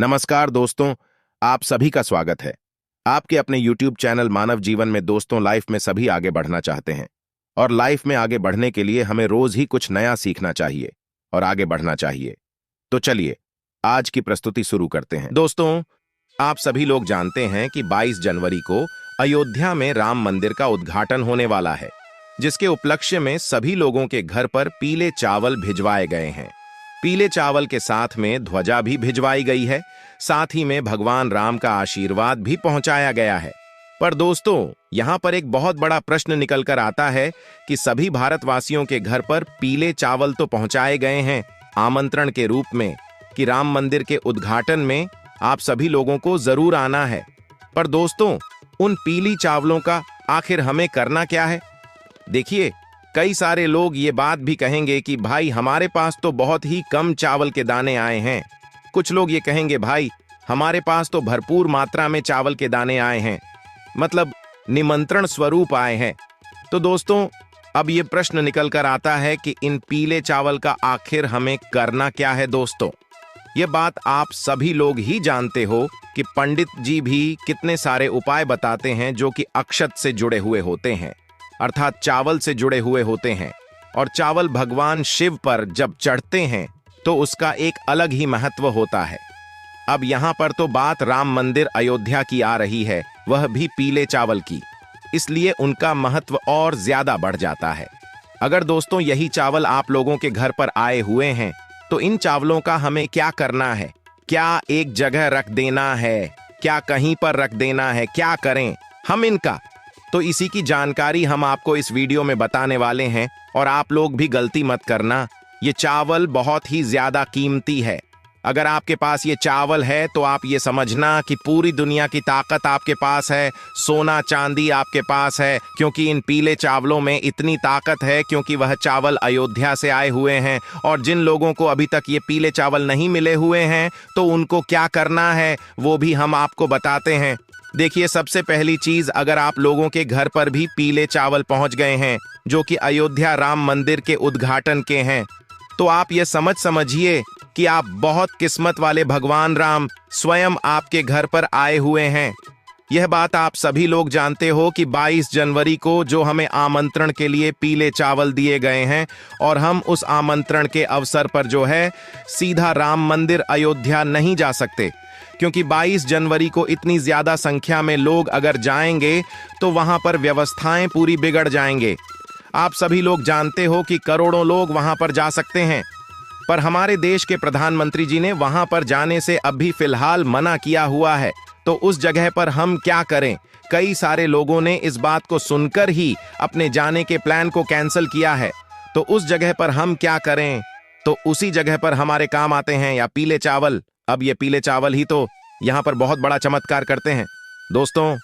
नमस्कार दोस्तों, आप सभी का स्वागत है। आपके अपने YouTube चैनल मानव जीवन में दोस्तों, लाइफ में सभी आगे बढ़ना चाहते हैं और लाइफ में आगे बढ़ने के लिए हमें रोज ही कुछ नया सीखना चाहिए और आगे बढ़ना चाहिए। तो चलिए आज की प्रस्तुति शुरू करते हैं। दोस्तों, आप सभी लोग जानते हैं कि 22 जनवरी को अयोध्या में राम मंदिर का उद्घाटन होने वाला है, जिसके उपलक्ष्य में सभी लोगों के घर पर पीले चावल भिजवाए गए हैं। पीले चावल के साथ में ध्वजा भी भिजवाई गई है, साथ ही में भगवान राम का आशीर्वाद भी पहुंचाया गया है। पर दोस्तों, यहां पर एक बहुत बड़ा प्रश्न निकल कर आता है कि सभी भारतवासियों के घर पर पीले चावल तो पहुंचाए गए हैं आमंत्रण के रूप में कि राम मंदिर के उद्घाटन में आप सभी लोगों को जरूर आना है। पर दोस्तों, उन पीली चावलों का आखिर हमें करना क्या है? देखिए, कई सारे लोग ये बात भी कहेंगे कि भाई हमारे पास तो बहुत ही कम चावल के दाने आए हैं। कुछ लोग ये कहेंगे भाई हमारे पास तो भरपूर मात्रा में चावल के दाने आए हैं, मतलब निमंत्रण स्वरूप आए हैं। तो दोस्तों, अब ये प्रश्न निकल कर आता है कि इन पीले चावल का आखिर हमें करना क्या है। दोस्तों, ये बात आप सभी लोग ही जानते हो कि पंडित जी भी कितने सारे उपाय बताते हैं जो कि अक्षत से जुड़े हुए होते हैं, अर्थात चावल से जुड़े हुए होते हैं। और चावल भगवान शिव पर जब चढ़ते हैं तो उसका एक अलग ही महत्व होता है। अब यहाँ पर तो बात राम मंदिर अयोध्या की आ रही है, वह भी पीले चावल की, इसलिए उनका महत्व और ज्यादा बढ़ जाता है। अगर दोस्तों यही चावल आप लोगों के घर पर आए हुए हैं तो इन चावलों का हमें क्या करना है? क्या एक जगह रख देना है? क्या कहीं पर रख देना है? क्या करें हम इनका? तो इसी की जानकारी हम आपको इस वीडियो में बताने वाले हैं। और आप लोग भी गलती मत करना, ये चावल बहुत ही ज्यादा कीमती है। अगर आपके पास ये चावल है तो आप ये समझना कि पूरी दुनिया की ताकत आपके पास है, सोना चांदी आपके पास है, क्योंकि इन पीले चावलों में इतनी ताकत है, क्योंकि वह चावल अयोध्या से आए हुए हैं। और जिन लोगों को अभी तक ये पीले चावल नहीं मिले हुए हैं तो उनको क्या करना है वो भी हम आपको बताते हैं। देखिए, सबसे पहली चीज, अगर आप लोगों के घर पर भी पीले चावल पहुंच गए हैं जो कि अयोध्या राम मंदिर के उद्घाटन के हैं, तो आप ये समझिए कि आप बहुत किस्मत वाले भगवान राम स्वयं आपके घर पर आए हुए हैं। यह बात आप सभी लोग जानते हो कि 22 जनवरी को जो हमें आमंत्रण के लिए पीले चावल दिए गए हैं, और हम उस आमंत्रण के अवसर पर जो है सीधा राम मंदिर अयोध्या नहीं जा सकते, क्योंकि 22 जनवरी को इतनी ज्यादा संख्या में लोग अगर जाएंगे तो वहां पर व्यवस्थाएं पूरी बिगड़ जाएंगे। आप सभी लोग जानते हो कि करोड़ों लोग वहां पर जा सकते हैं, पर हमारे देश के प्रधानमंत्री जी ने वहां पर जाने से अभी फिलहाल मना किया हुआ है। तो उस जगह पर हम क्या करें? कई सारे लोगों ने इस बात को सुनकर ही अपने जाने के प्लान को कैंसिल किया है। तो उस जगह पर हम क्या करें? तो उसी जगह पर हमारे काम आते हैं या पीले चावल। अब ये पीले चावल ही तो यहाँ पर बहुत बड़ा चमत्कार करते हैं। दोस्तों,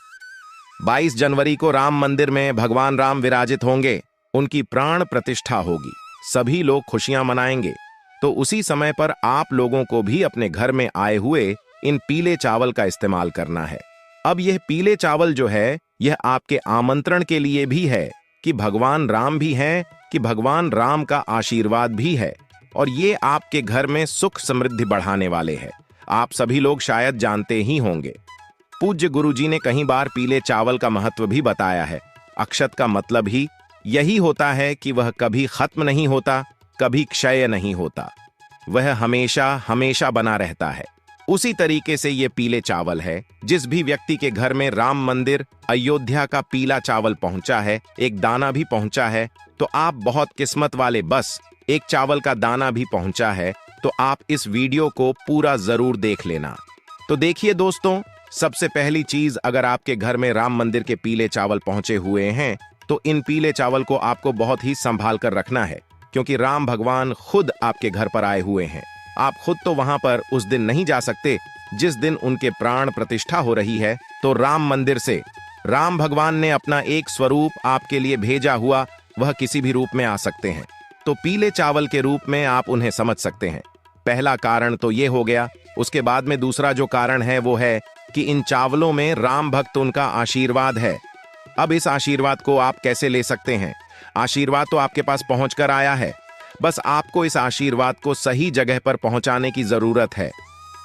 22 जनवरी को राम मंदिर में भगवान राम विराजित होंगे, उनकी प्राण प्रतिष्ठा होगी, सभी लोग खुशियां मनाएंगे। तो उसी समय पर आप लोगों को भी अपने घर में आए हुए इन पीले चावल का इस्तेमाल करना है। अब यह पीले चावल जो है यह आपके आमंत्रण के लिए भी है कि भगवान राम भी हैं, कि भगवान राम का आशीर्वाद भी है, और ये आपके घर में सुख समृद्धि बढ़ाने वाले हैं। आप सभी लोग शायद जानते ही होंगे, पूज्य गुरुजी ने कई बार पीले चावल का महत्व भी बताया है। अक्षत का मतलब ही यही होता है कि वह कभी खत्म नहीं होता, कभी क्षय नहीं होता, वह हमेशा हमेशा बना रहता है। उसी तरीके से ये पीले चावल है। जिस भी व्यक्ति के घर में राम मंदिर अयोध्या का पीला चावल पहुंचा है, एक दाना भी पहुंचा है, तो आप बहुत किस्मत वाले। बस एक चावल का दाना भी पहुंचा है तो आप इस वीडियो को पूरा जरूर देख लेना। तो देखिए दोस्तों, सबसे पहली चीज, अगर आपके घर में राम मंदिर के पीले चावल पहुंचे हुए हैं तो इन पीले चावल को आपको बहुत ही संभाल कर रखना है, क्योंकि राम भगवान खुद आपके घर पर आए हुए हैं। आप खुद तो वहां पर उस दिन नहीं जा सकते जिस दिन उनके प्राण प्रतिष्ठा हो रही है, तो राम मंदिर से राम भगवान ने अपना एक स्वरूप आपके लिए भेजा हुआ, वह किसी भी रूप में आ सकते हैं। तो पीले चावल के रूप में आप उन्हें समझ सकते हैं। पहला कारण तो ये हो गया। उसके बाद में दूसरा जो कारण है वो है कि इन चावलों में राम भक्त उनका आशीर्वाद है। अब इस आशीर्वाद को आप कैसे ले सकते हैं? आशीर्वाद तो आपके पास पहुंच कर आया है, बस आपको इस आशीर्वाद को सही जगह पर पहुंचाने की जरूरत है।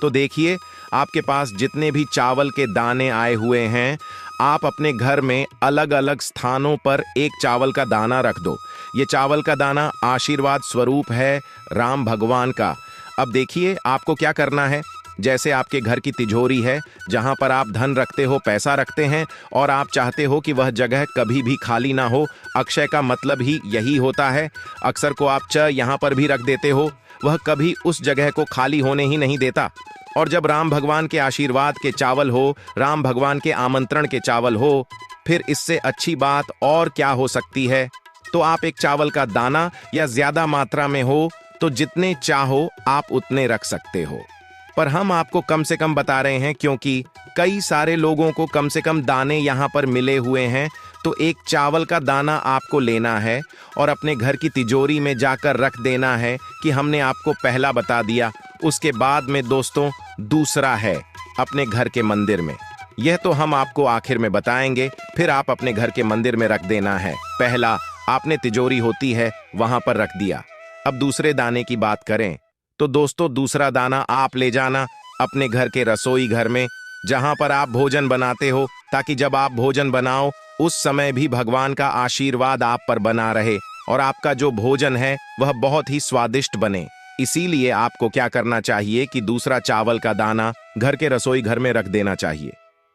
तो देखिए, आपके पास जितने भी चावल के दाने आए हुए हैं, आप अपने घर में अलग अलग स्थानों पर एक चावल का दाना रख दो। ये चावल का दाना आशीर्वाद स्वरूप है राम भगवान का। अब देखिए आपको क्या करना है। जैसे आपके घर की तिजोरी है, जहां पर आप धन रखते हो, पैसा रखते हैं, और आप चाहते हो कि वह जगह कभी भी खाली ना हो। अक्षय का मतलब ही यही होता है। अक्सर को आप यहां पर भी रख देते हो, वह कभी उस जगह को खाली होने ही नहीं देता। और जब राम भगवान के आशीर्वाद के चावल हो, राम भगवान के आमंत्रण के चावल हो, फिर इससे अच्छी बात और क्या हो सकती है। तो आप एक चावल का दाना या ज्यादा मात्रा में हो तो जितने चाहो आप उतने रख सकते हो। पर हम आपको कम से कम बता रहे हैं क्योंकि कई सारे लोगों को कम से कम दाने यहाँ पर मिले हुए हैं। तो एक चावल का दाना आपको लेना है और अपने घर की तिजोरी में जाकर रख देना है कि हमने आपको पहला बता दिया। उसके बाद में दोस्तों दूसरा है अपने घर के मंदिर में। यह तो हम आपको आखिर में बताएंगे, फिर आप अपने घर के मंदिर में रख देना है। पहला आपने तिजोरी होती है वहां पर रख दिया। अब दूसरे दाने की बात करें तो दोस्तों दूसरा दाना आप ले जाना अपने घर के रसोई घर में, जहां पर आप भोजन बनाते हो, ताकि जब आप भोजन बनाओ उस समय भी भगवान का आशीर्वाद आप पर बना रहे और आपका जो भोजन है वह बहुत ही स्वादिष्ट बने। इसीलिए आपको क्या करना चाहिए कि दूसरा चावल का दाना घर के रसोई घर में रख देना चाहिए।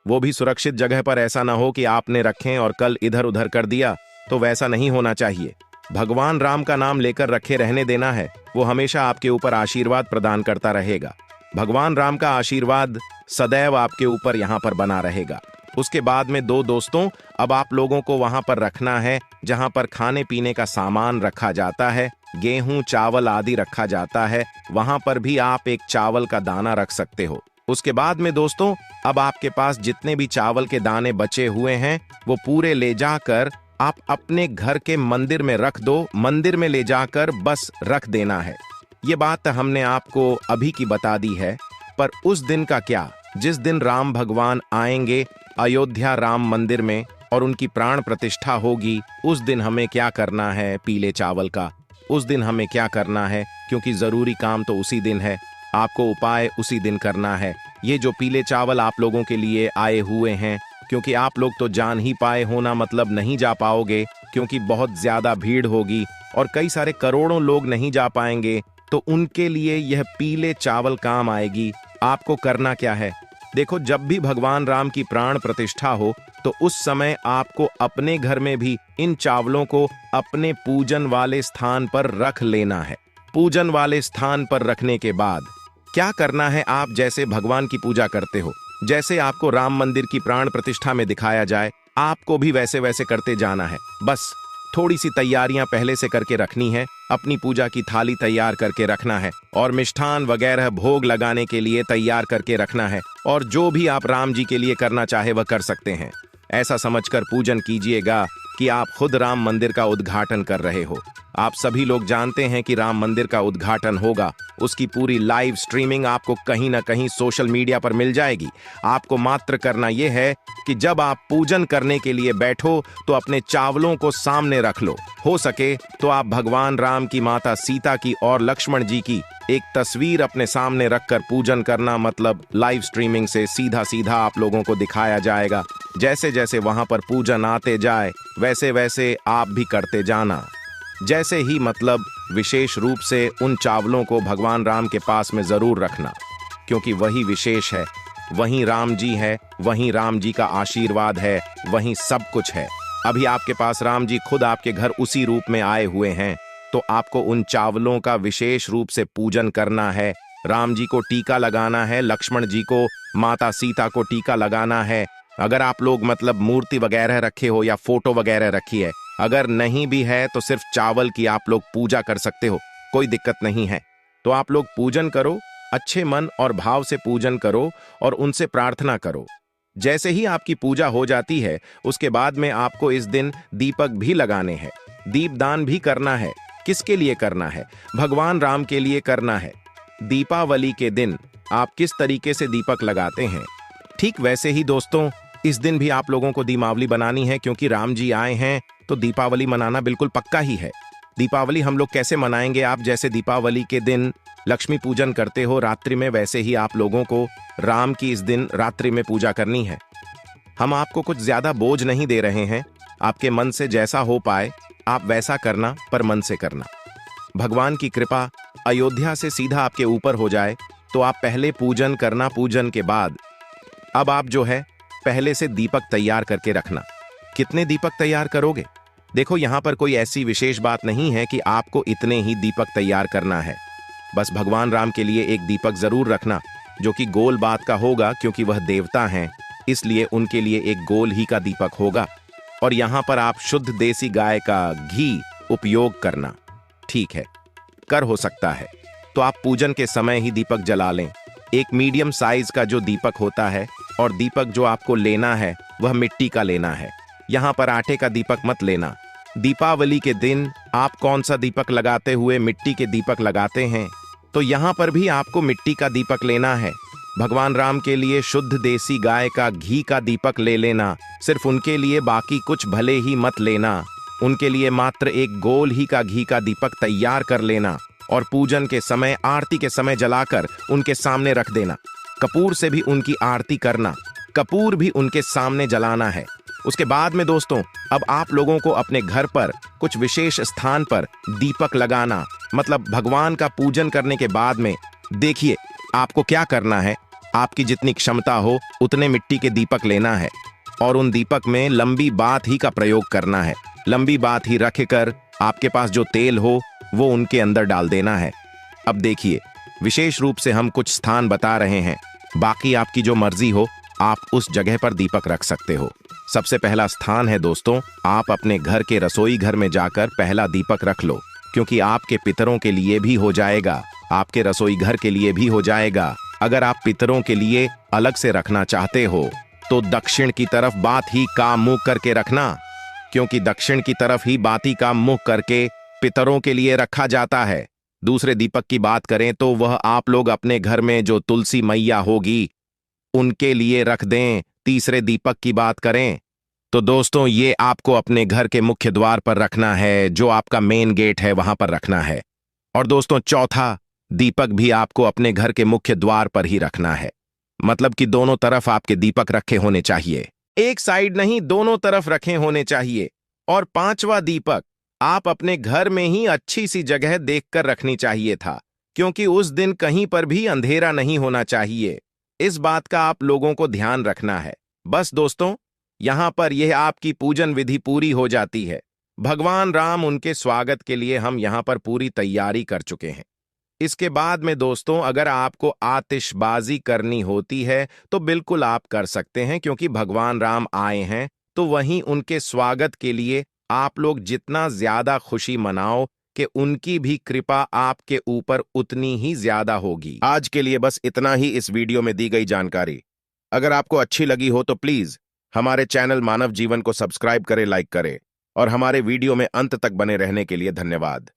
वो भी सुरक्षित जगह पर। ऐसा ना हो कि आपने रखें और कल इधर उधर कर दिया, तो वैसा नहीं होना चाहिए। भगवान राम का नाम लेकर रखे रहने देना है, वो हमेशा आपके ऊपर आशीर्वाद प्रदान करता रहेगा। भगवान राम का आशीर्वाद सदैव आपके ऊपर यहाँ पर बना रहेगा। उसके बाद में दोस्तों अब आप लोगों को वहां पर रखना है जहां पर खाने पीने का सामान रखा जाता है, गेहूं चावल आदि रखा जाता है, वहां पर भी आप एक चावल का दाना रख सकते हो। उसके बाद में दोस्तों अब आपके पास जितने भी चावल के दाने बचे हुए हैं वो पूरे ले जाकर आप अपने घर के मंदिर में रख दो। मंदिर में ले जाकर बस रख देना है। ये बात हमने आपको अभी की बता दी है, पर उस दिन का क्या, जिस दिन राम भगवान आएंगे अयोध्या राम मंदिर में और उनकी प्राण प्रतिष्ठा होगी, उस दिन हमें क्या करना है पीले चावल का। उस दिन हमें क्या करना है, क्योंकि जरूरी काम तो उसी दिन है, आपको उपाय उसी दिन करना है। ये जो पीले चावल आप लोगों के लिए आए हुए हैं, क्योंकि आप लोग तो जान ही पाए होना, मतलब नहीं जा पाओगे क्योंकि बहुत ज्यादा भीड़ होगी और कई सारे करोड़ों लोग नहीं जा पाएंगे, तो उनके लिए यह पीले चावल काम आएगी। आपको करना क्या है, देखो जब भी भगवान राम की प्राण प्रतिष्ठा हो तो उस समय आपको अपने घर में भी इन चावलों को अपने पूजन वाले स्थान पर रख लेना है। पूजन वाले स्थान पर रखने के बाद क्या करना है, आप जैसे भगवान की पूजा करते हो, जैसे आपको राम मंदिर की प्राण प्रतिष्ठा में दिखाया जाए, आपको भी वैसे वैसे करते जाना है। बस थोड़ी सी तैयारियां पहले से करके रखनी है, अपनी पूजा की थाली तैयार करके रखना है और मिष्ठान वगैरह भोग लगाने के लिए तैयार करके रखना है। और जो भी आप राम जी के लिए करना चाहे वह कर सकते हैं। ऐसा समझकर पूजन कीजिएगा कि आप खुद राम मंदिर का उद्घाटन कर रहे हो। आप सभी लोग जानते हैं कि राम मंदिर का उद्घाटन होगा, उसकी पूरी लाइव स्ट्रीमिंग आपको कहीं ना कहीं सोशल मीडिया पर मिल जाएगी। आपको मात्र करना यह है कि जब आप पूजन करने के लिए बैठो तो अपने चावलों को सामने रख लो। हो सके तो आप भगवान राम की, माता सीता की और लक्ष्मण जी की एक तस्वीर अपने सामने रखकर पूजन करना, मतलब लाइव स्ट्रीमिंग से सीधा सीधा आप लोगों को दिखाया जाएगा। जैसे जैसे वहां पर पूजन आते जाए वैसे वैसे आप भी करते जाना। जैसे ही मतलब विशेष रूप से उन चावलों को भगवान राम के पास में जरूर रखना, क्योंकि वही विशेष है, वहीं राम जी है, वहीं राम जी का आशीर्वाद है, वहीं सब कुछ है। अभी आपके पास राम जी खुद आपके घर उसी रूप में आए हुए हैं, तो आपको उन चावलों का विशेष रूप से पूजन करना है। राम जी को टीका लगाना है, लक्ष्मण जी को, माता सीता को टीका लगाना है। अगर आप लोग मतलब मूर्ति वगैरह रखे हो या फोटो वगैरह रखी है, अगर नहीं भी है तो सिर्फ चावल की आप लोग पूजा कर सकते हो, कोई दिक्कत नहीं है। तो आप लोग पूजन करो, अच्छे मन और भाव से पूजन करो और उनसे प्रार्थना करो। जैसे ही आपकी पूजा हो जाती है उसके बाद में आपको इस दिन दीपक भी लगाने हैं, दीपदान भी करना है। किसके लिए करना है? भगवान राम के लिए करना है। दीपावली के दिन आप किस तरीके से दीपक लगाते हैं, ठीक वैसे ही दोस्तों इस दिन भी आप लोगों को दीपावली बनानी है, क्योंकि राम जी आए हैं तो दीपावली मनाना बिल्कुल पक्का ही है। दीपावली हम लोग कैसे मनाएंगे? आप जैसे दीपावली के दिन लक्ष्मी पूजन करते हो रात्रि में, वैसे ही आप लोगों को राम की इस दिन रात्रि में पूजा करनी है। हम आपको कुछ ज्यादा बोझ नहीं दे रहे हैं, आपके मन से जैसा हो पाए आप वैसा करना, पर मन से करना। भगवान की कृपा अयोध्या से सीधा आपके ऊपर हो जाए तो आप पहले पूजन करना, पूजन के बाद अब आप जो है पहले से दीपक तैयार करके रखना। कितने दीपक तैयार करोगे? देखो, यहां पर कोई ऐसी विशेष बात नहीं है कि आपको इतने ही दीपक तैयार करना है। बस भगवान राम के लिए एक दीपक जरूर रखना जो कि गोल बात का होगा, क्योंकि वह देवता हैं, इसलिए उनके लिए एक गोल ही का दीपक होगा। और यहां पर आप शुद्ध देसी गाय का घी उपयोग करना। ठीक है, कर हो सकता है तो आप पूजन के समय ही दीपक जला लें। एक मीडियम साइज का जो दीपक होता है, और दीपक जो आपको लेना है वह मिट्टी का लेना है। यहां पर आटे का दीपक मत लेना। दीपावली के दिन आप कौन सा दीपक लगाते हुए मिट्टी के दीपक लगाते हैं, तो यहां पर भी आपको मिट्टी का दीपक लेना है। भगवान राम के लिए शुद्ध देसी गाय का घी का दीपक ले लेना, सिर्फ उनके लिए, बाकी कुछ भले ही मत लेना। उनके लिए मात्र एक गोल ही का घी का दीपक तैयार कर लेना और पूजन के समय, आरती के समय जलाकर उनके सामने रख देना। कपूर से भी उनकी आरती करना, कपूर भी उनके सामने जलाना है। उसके बाद में दोस्तों, अब आप लोगों को अपने घर पर कुछ विशेष स्थान पर दीपक लगाना, मतलब भगवान का पूजन करने के बाद में देखिए आपको क्या करना है। आपकी जितनी क्षमता हो उतने मिट्टी के दीपक लेना है और उन दीपक में लंबी बात ही का प्रयोग करना है। लंबी बात ही रखकर आपके पास जो तेल हो वो उनके अंदर डाल देना है। अब देखिए, विशेष रूप से हम कुछ स्थान बता रहे हैं, बाकी आपकी जो मर्जी हो आप उस जगह पर दीपक रख सकते हो। सबसे पहला स्थान है दोस्तों, आप अपने घर के रसोई घर में जाकर पहला दीपक रख लो, क्योंकि आपके पितरों के लिए भी हो जाएगा, आपके रसोई घर के लिए भी हो जाएगा। अगर आप पितरों के लिए अलग से रखना चाहते हो तो दक्षिण की तरफ बात ही का मुंह करके रखना, क्योंकि दक्षिण की तरफ ही बाती का मुंह करके पितरों के लिए रखा जाता है। दूसरे दीपक की बात करें तो वह आप लोग अपने घर में जो तुलसी मैया होगी उनके लिए रख दें। तीसरे दीपक की बात करें तो दोस्तों ये आपको अपने घर के मुख्य द्वार पर रखना है, जो आपका मेन गेट है वहां पर रखना है। और दोस्तों चौथा दीपक भी आपको अपने घर के मुख्य द्वार पर ही रखना है, मतलब कि दोनों तरफ आपके दीपक रखे होने चाहिए, एक साइड नहीं, दोनों तरफ रखे होने चाहिए। और पांचवा दीपक आप अपने घर में ही अच्छी सी जगह देखकर रखनी चाहिए था, क्योंकि उस दिन कहीं पर भी अंधेरा नहीं होना चाहिए। इस बात का आप लोगों को ध्यान रखना है। बस दोस्तों, यहां पर यह आपकी पूजन विधि पूरी हो जाती है। भगवान राम, उनके स्वागत के लिए हम यहां पर पूरी तैयारी कर चुके हैं। इसके बाद में दोस्तों, अगर आपको आतिशबाजी करनी होती है तो बिल्कुल आप कर सकते हैं, क्योंकि भगवान राम आए हैं तो वहीं उनके स्वागत के लिए आप लोग जितना ज्यादा खुशी मनाओ कि उनकी भी कृपा आपके ऊपर उतनी ही ज्यादा होगी। आज के लिए बस इतना ही इस वीडियो में दी गई जानकारी। अगर आपको अच्छी लगी हो तो प्लीज हमारे चैनल मानव जीवन को सब्सक्राइब करें, लाइक करें, और हमारे वीडियो में अंत तक बने रहने के लिए धन्यवाद।